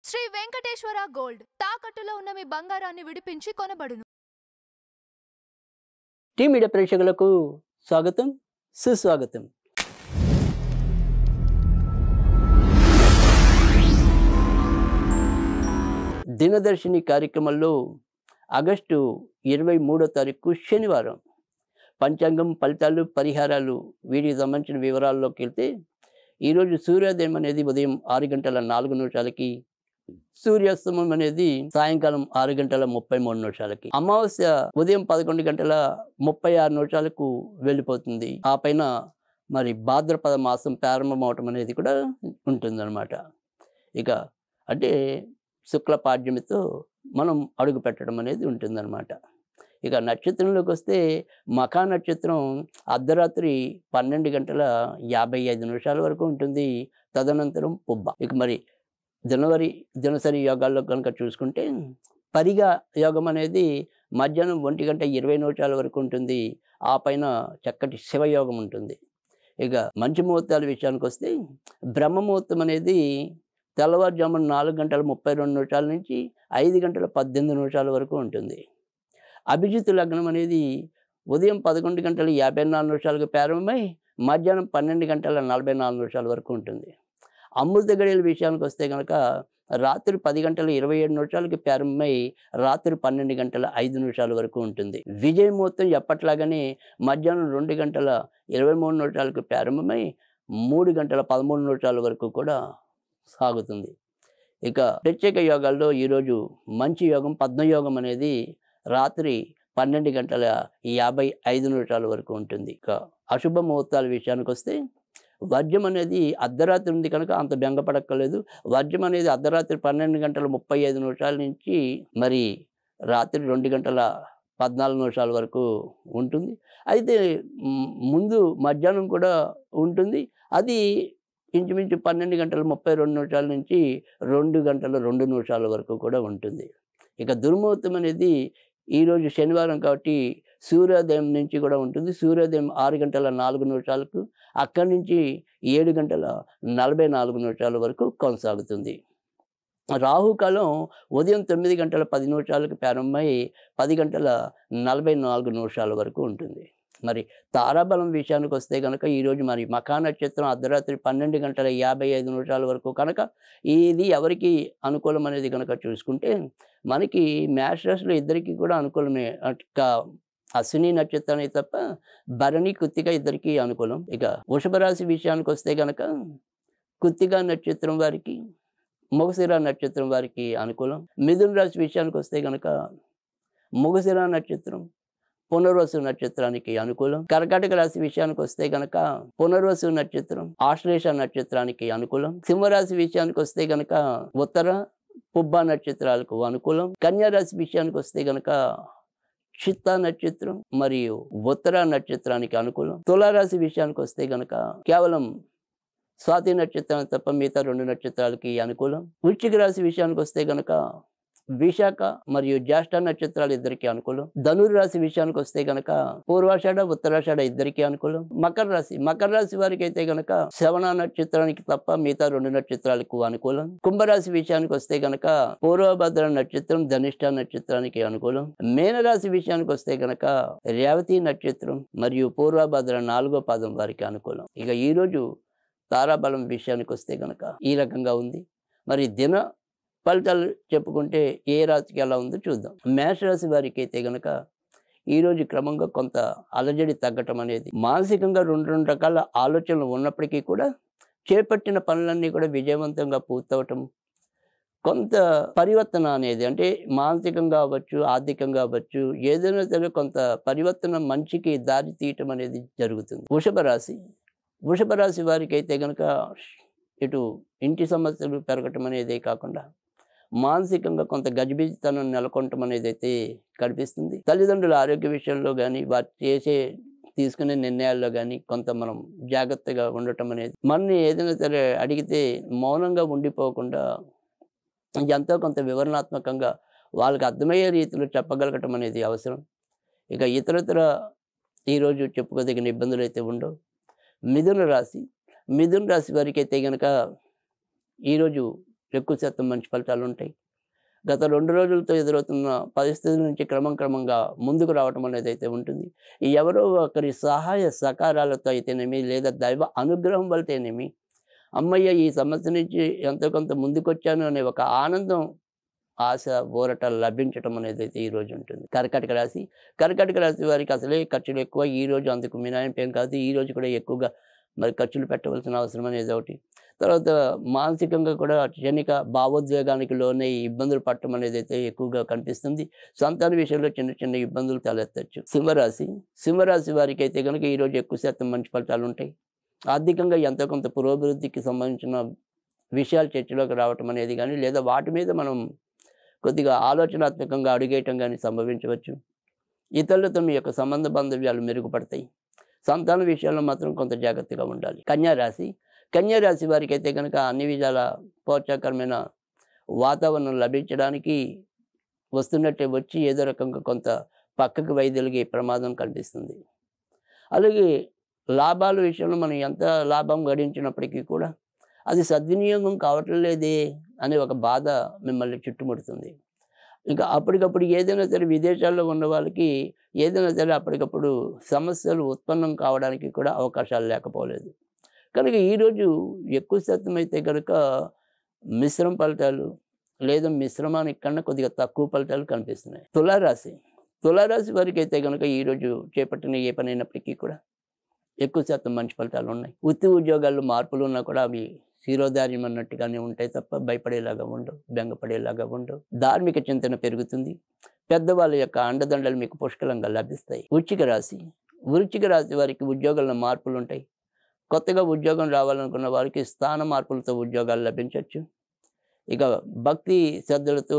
Shri Venkateswara gold తాకట్టులో ఉన్న మీ బంగారాన్ని విడిపించి కొనబడును. టీ మీడియా ప్రేక్షకులకు స్వాగతం, సుస్వాగతం. దినదర్శిని కార్యక్రమంలో ఆగస్టు 23వ తారీఖు శనివారం పంచాంగం ఫలితాలు, పరిహారాలు వీటికి సంబంధించిన వివరాల్లోకి వెళ్తే ఈరోజు సూర్యోదయం అనేది ఉదయం 6:04 సూర్యాస్తమం అనేది సాయంకాలం 6:33 అమావాస్య ఉదయం 11:36 వెళ్ళిపోతుంది. ఆ పైన మరి భాద్రపద మాసం ప్రారంభం అవటం అనేది కూడా ఉంటుందన్నమాట. ఇక అంటే శుక్ల పాడ్యమితో మనం అడుగు పెట్టడం అనేది ఉంటుందన్నమాట. ఇక నక్షత్రంలోకి వస్తే మఖా నక్షత్రం అర్ధరాత్రి 12:55 వరకు ఉంటుంది. తదనంతరం పుబ్బ. ఇక మరి దినసరి యోగాల్లో కనుక చూసుకుంటే పరిగా యోగం అనేది మధ్యాహ్నం 1:20 వరకు ఉంటుంది. ఆ పైన చక్కటి శివయోగం ఉంటుంది. ఇక మంచి ముహూర్తాల విషయానికి వస్తే బ్రహ్మ ముహూర్తం అనేది తెల్లవారుజామున 4:32 నుంచి 5:18 వరకు ఉంటుంది. అభిజిత్ లగ్నం అనేది ఉదయం 11:54 ప్రారంభమై మధ్యాహ్నం 12:44 వరకు ఉంటుంది. అమృత గడియల విషయానికి వస్తే కనుక రాత్రి 10:27 ప్రారంభమై రాత్రి 12:05 వరకు ఉంటుంది. విజయ ముహూర్తం ఎప్పట్లాగానే మధ్యాహ్నం 2:23 ప్రారంభమై 3:13 వరకు కూడా సాగుతుంది. ఇక ప్రత్యేక యోగాల్లో ఈరోజు మంచి యోగం పద్మయోగం అనేది రాత్రి 12:55 వరకు ఉంటుంది. ఇక అశుభ ముహూర్తాల విషయానికి వస్తే వర్జం అనేది అర్ధరాత్రి ఉంది కనుక అంత బెంగపడక్కర్లేదు. వర్జం అనేది అర్ధరాత్రి 12:35 నుంచి మరి రాత్రి 2:14 వరకు ఉంటుంది. అయితే ముందు మధ్యాహ్నం కూడా ఉంటుంది. అది ఇంచుమించు 12:32 నుంచి 2:02 వరకు కూడా ఉంటుంది. ఇక దుర్ముహూర్తం అనేది ఈరోజు శనివారం కాబట్టి సూర్యోదయం నుంచి కూడా ఉంటుంది. సూర్యోదయం 6:04 అక్కడి నుంచి 7:44 వరకు కొనసాగుతుంది. రాహుకాలం ఉదయం 9:10 ప్రారంభమై 10:44 వరకు ఉంటుంది. మరి తారాబలం విషయానికి వస్తే కనుక ఈరోజు మరి మఖా నక్షత్రం అర్ధరాత్రి 12:55 వరకు కనుక ఇది ఎవరికి అనుకూలం అనేది కనుక చూసుకుంటే మనకి మేష రాశిలో ఇద్దరికి కూడా అనుకూలమే. అశ్విని నక్షత్రానికి తప్ప భరణి కృత్తిక ఇద్దరికి అనుకూలం. ఇక వృషభ రాశి విషయానికి వస్తే కనుక కృత్తిక నక్షత్రం వారికి, మృగశిర నక్షత్రం వారికి అనుకూలం. మిథున రాశి విషయానికి వస్తే కనుక మృగశిర నక్షత్రం, పునర్వసు నక్షత్రానికి అనుకూలం. కర్కాటక రాశి విషయానికి వస్తే కనుక పునర్వసు నక్షత్రం, ఆశ్లేష నక్షత్రానికి అనుకూలం. సింహరాశి విషయానికి వస్తే కనుక ఉత్తర, పుబ్బ నక్షత్రాలకు అనుకూలం. కన్యా రాశి విషయానికి వస్తే కనుక చిత్త నక్షత్రం మరియు ఉత్తర నక్షత్రానికి అనుకూలం. తులారాశి విషయానికి వస్తే కనుక కేవలం స్వాతి నక్షత్రం తప్ప మిగతా 2 నక్షత్రాలకి అనుకూలం. వృశ్చిక రాశి విషయానికి వస్తే కనుక విశాఖ మరియు జ్యేష్ఠ నక్షత్రాలు ఇద్దరికి అనుకూలం. ధనుర్రాశి విషయానికి వస్తే కనుక పూర్వాషాఢ, ఉత్తరాషాఢ ఇద్దరికి అనుకూలం. మకర రాశి వారికి అయితే కనుక శ్రవణ నక్షత్రానికి తప్ప మిగతా 2 నక్షత్రాలకు అనుకూలం. కుంభరాశి విషయానికి వస్తే కనుక పూర్వభద్ర నక్షత్రం, ధనిష్ట నక్షత్రానికి అనుకూలం. మీనరాశి విషయానికి వస్తే కనుక రేవతి నక్షత్రం మరియు పూర్వభద్ర 4వ పాదం వారికి అనుకూలం. ఇక ఈరోజు తారాబలం విషయానికి వస్తే కనుక ఈ రకంగా ఉంది. మరి దిన ఫలితాలు చెప్పుకుంటే ఏ రాశికి ఎలా ఉందో చూద్దాం. మేషరాశి వారికి అయితే కనుక ఈరోజు క్రమంగా కొంత అలజడి తగ్గటం అనేది, మానసికంగా 2 రకాల ఆలోచనలు ఉన్నప్పటికీ కూడా చేపట్టిన పనులన్నీ కూడా విజయవంతంగా పూర్తవటం, కొంత పరివర్తన అనేది అంటే మానసికంగా అవ్వచ్చు, ఆర్థికంగా అవ్వచ్చు, ఏదైనా సరే కొంత పరివర్తన మంచికి దారి తీయటం అనేది జరుగుతుంది. వృషభ రాశి వారికి అయితే కనుక ఇటు ఇంటి సమస్యలు పెరగటం అనేదే కాకుండా మానసికంగా కొంత గజిబిజితనం నెలకొనటం అనేది అయితే కనిపిస్తుంది. తల్లిదండ్రుల ఆరోగ్య విషయంలో కానీ వారు తీసుకునే నిర్ణయాల్లో కానీ కొంత మనం జాగ్రత్తగా ఉండటం అనేది, మనని ఏదైనా సరే అడిగితే మౌనంగా ఉండిపోకుండా ఎంతో కొంత వివరణాత్మకంగా వాళ్ళకి అర్థమయ్యే రీతిలో చెప్పగలగటం అనేది అవసరం. ఇక ఇతరత్ర ఈరోజు చెప్పుకోదగిన ఇబ్బందులు అయితే ఉండవు. మిథున రాశి వారికి అయితే కనుక ఈరోజు ఎక్కువ శాతం మంచి ఫలితాలు ఉంటాయి. గత 2 రోజులతో ఎదురవుతున్న పరిస్థితుల నుంచి క్రమంగా ముందుకు రావటం అనేది అయితే ఉంటుంది. ఎవరో ఒకరి సహాయ సహకారాలతో అయితేనేమి, లేదా దైవ అనుగ్రహం వల్లనేమి, హమ్మయ్య! ఈ సమస్య నుంచి ఎంతో కొంత ముందుకొచ్చాను అనే ఒక ఆనందం, ఆశ, ఊరట లభించటం అనేదైతే ఈరోజు ఉంటుంది. కర్కాటక రాశి వారికి అసలే ఖర్చులు ఎక్కువ. ఈరోజు అందుకు మినహాయింపు ఏం కాదు. ఈరోజు కూడా ఎక్కువగా మరి ఖర్చులు పెట్టవలసిన అవసరం అనేది ఒకటి. తర్వాత మానసికంగా కూడా క్షణిక భావోద్వేగానికి లోనై ఇబ్బందులు పడటం అనేదైతే ఎక్కువగా కనిపిస్తుంది. సంతాన విషయంలో చిన్న ఇబ్బందులు తలెత్తొచ్చు. సింహరాశి వారికైతే గనుక ఈరోజు ఎక్కువ శాతం మంచి ఫలితాలు ఉంటాయి. ఆర్థికంగా ఎంతో కొంత పురోభివృద్ధికి సంబంధించిన విషయాలు చర్చలోకి రావటం అనేది గానీ, లేదా వాటి మీద మనం కొద్దిగా ఆలోచనాత్మకంగా అడుగేయటం గానీ సంభవించవచ్చు. ఇతరులతో మీ యొక్క సంబంధ బాంధవ్యాలు మెరుగుపడతాయి. సంతాన విషయాల్లో మాత్రం కొంత జాగ్రత్తగా ఉండాలి. కన్యా రాశి వారికైతే గనుక అన్ని విధాల ప్రోత్సాహకరమైన వాతావరణం లభించడానికి వస్తున్నట్టే వచ్చి ఏదో రకంగా కొంత పక్కకు వైదొలిగే ప్రమాదం కనిపిస్తుంది. అలాగే లాభాల విషయంలో మనం ఎంత లాభం గడించినప్పటికీ కూడా అది సద్వినియోగం కావటం లేదే అనే ఒక బాధ మిమ్మల్ని చుట్టుముడుతుంది. ఇంకా అప్పటికప్పుడు ఏదైనా సరే విదేశాల్లో ఉన్న వాళ్ళకి ఏదైనా సరే అప్పటికప్పుడు సమస్యలు ఉత్పన్నం కావడానికి కూడా అవకాశాలు లేకపోలేదు. కనుక ఈరోజు ఎక్కువ శాతం అయితే కనుక మిశ్రమ ఫలితాలు, లేదా మిశ్రమానికి కన్నా కొద్దిగా తక్కువ ఫలితాలు కనిపిస్తున్నాయి. తులారాశి వారికి అయితే కనుక ఈరోజు చేపట్టిన ఏ పని అయినప్పటికీ కూడా ఎక్కువ శాతం మంచి ఫలితాలు ఉన్నాయి. వృత్తి ఉద్యోగాల్లో మార్పులు ఉన్నా కూడా అవి శిరోధార్యం అన్నట్టుగానే ఉంటాయి తప్ప భయపడేలాగా ఉండవు, బెంగపడేలాగా ఉండవు. ధార్మిక చింతన పెరుగుతుంది. పెద్దవాళ్ళ యొక్క అండదండలు మీకు పుష్కలంగా లభిస్తాయి. వృశ్చిక రాశి వారికి ఉద్యోగాల్లో మార్పులు ఉంటాయి. కొత్తగా ఉద్యోగం రావాలనుకున్న వారికి స్థాన మార్పులతో ఉద్యోగాలు లభించవచ్చు. ఇక భక్తి శ్రద్ధలతో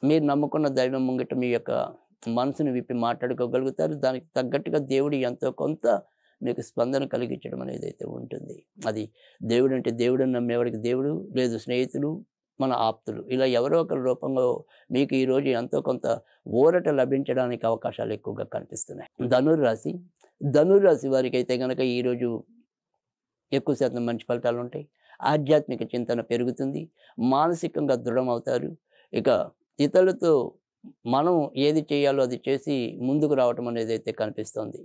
మీరు నమ్ముకున్న దైవం ముంగిట మీ యొక్క మనసును విప్పి మాట్లాడుకోగలుగుతారు. దానికి తగ్గట్టుగా దేవుడు ఎంతో కొంత మీకు స్పందన కలిగించడం అనేది అయితే ఉంటుంది. అది దేవుడు అంటే దేవుడని నమ్మేవాడికి దేవుడు, లేదు స్నేహితులు, మన ఆప్తులు, ఇలా ఎవరో ఒకరి రూపంలో మీకు ఈరోజు ఎంతో కొంత ఊరట లభించడానికి అవకాశాలు ఎక్కువగా కనిపిస్తున్నాయి. ధనుర్రాశి వారికి అయితే కనుక ఈరోజు ఎక్కువ శాతం మంచి ఫలితాలు ఉంటాయి. ఆధ్యాత్మిక చింతన పెరుగుతుంది. మానసికంగా దృఢం అవుతారు. ఇక ఇతరులతో మనం ఏది చేయాలో అది చేసి ముందుకు రావటం అనేది అయితే కనిపిస్తుంది.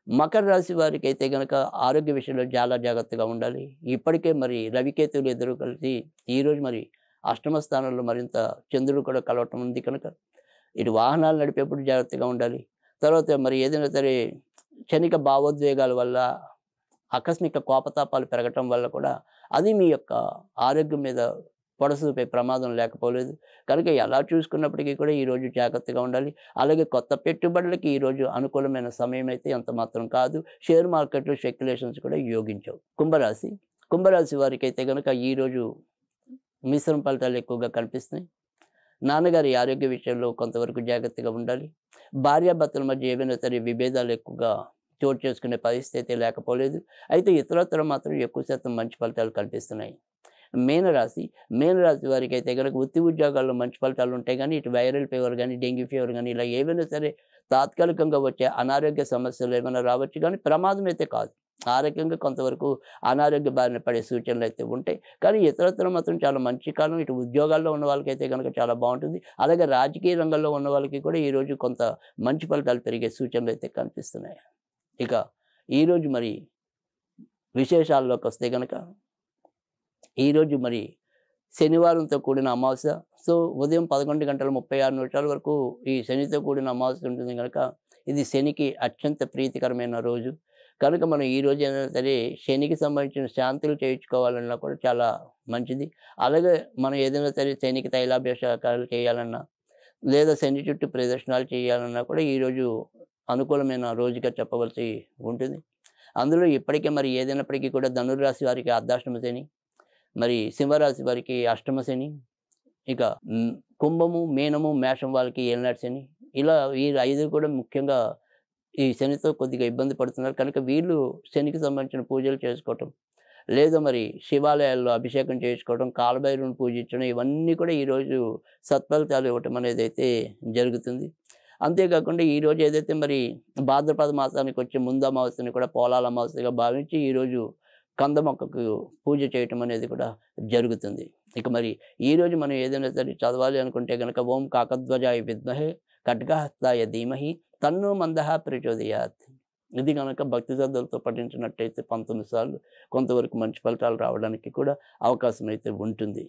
మకర రాశి వారికి అయితే కనుక ఆరోగ్య విషయంలో చాలా జాగ్రత్తగా ఉండాలి. ఇప్పటికే మరి రవికేతువులు ఇద్దరు కలిసి ఈరోజు మరి అష్టమ స్థానంలో మరింత చంద్రుడు కూడా కలవటం ఉంది కనుక ఇటు వాహనాలు నడిపేప్పుడు జాగ్రత్తగా ఉండాలి. తర్వాత మరి ఏదైనా సరే క్షణిక భావోద్వేగాల వల్ల, ఆకస్మిక కోపతాపాలు పెరగటం వల్ల కూడా అది మీ యొక్క ఆరోగ్యం మీద పొడసూపే ప్రమాదం లేకపోలేదు. కనుక ఎలా చూసుకున్నప్పటికీ కూడా ఈరోజు జాగ్రత్తగా ఉండాలి. అలాగే కొత్త పెట్టుబడులకి ఈరోజు అనుకూలమైన సమయం అయితే ఎంత మాత్రం కాదు. షేర్ మార్కెట్లు, స్పెక్యులేషన్స్ కూడా యోగించవు. కుంభరాశి వారికి అయితే కనుక ఈరోజు మిశ్రమ ఫలితాలు ఎక్కువగా కనిపిస్తున్నాయి. నాన్నగారి ఆరోగ్య విషయంలో కొంతవరకు జాగ్రత్తగా ఉండాలి. భార్యాభర్తల మధ్య ఏవైనా సరే విభేదాలు ఎక్కువగా చోటు చేసుకునే పరిస్థితి అయితే లేకపోలేదు. అయితే ఇతరత్ర మాత్రం ఎక్కువ శాతం మంచి ఫలితాలు కనిపిస్తున్నాయి. మీనరాశి వారికి అయితే కనుక వృత్తి ఉద్యోగాల్లో మంచి ఫలితాలు ఉంటాయి. కానీ ఇటు వైరల్ ఫీవర్ కానీ, డెంగ్యూ ఫీవర్ కానీ ఇలా ఏవైనా సరే తాత్కాలికంగా వచ్చే అనారోగ్య సమస్యలు ఏమైనా రావచ్చు, కానీ ప్రమాదం అయితే కాదు. ఆరోగ్యంగా కొంతవరకు అనారోగ్య బారిన పడే సూచనలు అయితే ఉంటాయి. కానీ ఇతరత్ర మాత్రం చాలా మంచి కాలం. ఇటు ఉద్యోగాల్లో ఉన్న వాళ్ళకైతే కనుక చాలా బాగుంటుంది. అలాగే రాజకీయ రంగంలో ఉన్న వాళ్ళకి కూడా ఈరోజు కొంత మంచి ఫలితాలు పెరిగే సూచనలు అయితే కనిపిస్తున్నాయి. ఇక ఈరోజు మరి విశేషాల్లోకి వస్తే కనుక ఈరోజు మరి శనివారంతో కూడిన అమావాస్య. సో ఉదయం 11:36 వరకు ఈ శనితో కూడిన అమావాస్య ఉంటుంది కనుక ఇది శనికి అత్యంత ప్రీతికరమైన రోజు. కనుక మనం ఈ రోజు అయినా సరే శనికి సంబంధించిన శాంతులు చేయించుకోవాలన్నా కూడా చాలా మంచిది. అలాగే మనం ఏదైనా సరే శనికి తైలాభిషేకాలు చేయాలన్నా, లేదా శని చుట్టూ ప్రదక్షిణాలు చేయాలన్నా కూడా ఈరోజు అనుకూలమైన రోజుగా చెప్పవలసి ఉంటుంది. అందులో ఇప్పటికే మరి ఏదైనప్పటికీ కూడా ధనుర్రాశి వారికి అర్ధాష్టమ శని, మరి సింహరాశి వారికి అష్టమ శని, ఇక కుంభము, మీనము, మేషం వాళ్ళకి ఏలినాటి శని, ఇలా ఈ 5 కూడా ముఖ్యంగా ఈ శనితో కొద్దిగా ఇబ్బంది పడుతున్నారు. కనుక వీళ్ళు శనికి సంబంధించిన పూజలు చేసుకోవటం, లేదా మరి శివాలయాల్లో అభిషేకం చేసుకోవడం, కాలభైరవుని పూజించడం, ఇవన్నీ కూడా ఈరోజు సత్ఫలితాలు ఇవ్వటం అనేది అయితే జరుగుతుంది. అంతేకాకుండా ఈరోజు ఏదైతే మరి భాద్రపద మాసానికి వచ్చే ముందు అమావాస్యని కూడా పోలాల అమావాస్యగా భావించి ఈరోజు కంద మొక్కకు పూజ చేయటం అనేది కూడా జరుగుతుంది. ఇక మరి ఈరోజు మనం ఏదైనా సరే చదవాలి అనుకుంటే గనక ఓం కాకధ్వజాయ విద్మహే ఖడ్గహస్తాయ ధీమహి తన్నో మందః ప్రచోదయాత్. ఇది కనుక భక్తి శ్రద్ధలతో పఠించినట్టయితే 19 సార్లు కొంతవరకు మంచి ఫలితాలు రావడానికి కూడా అవకాశం అయితే ఉంటుంది.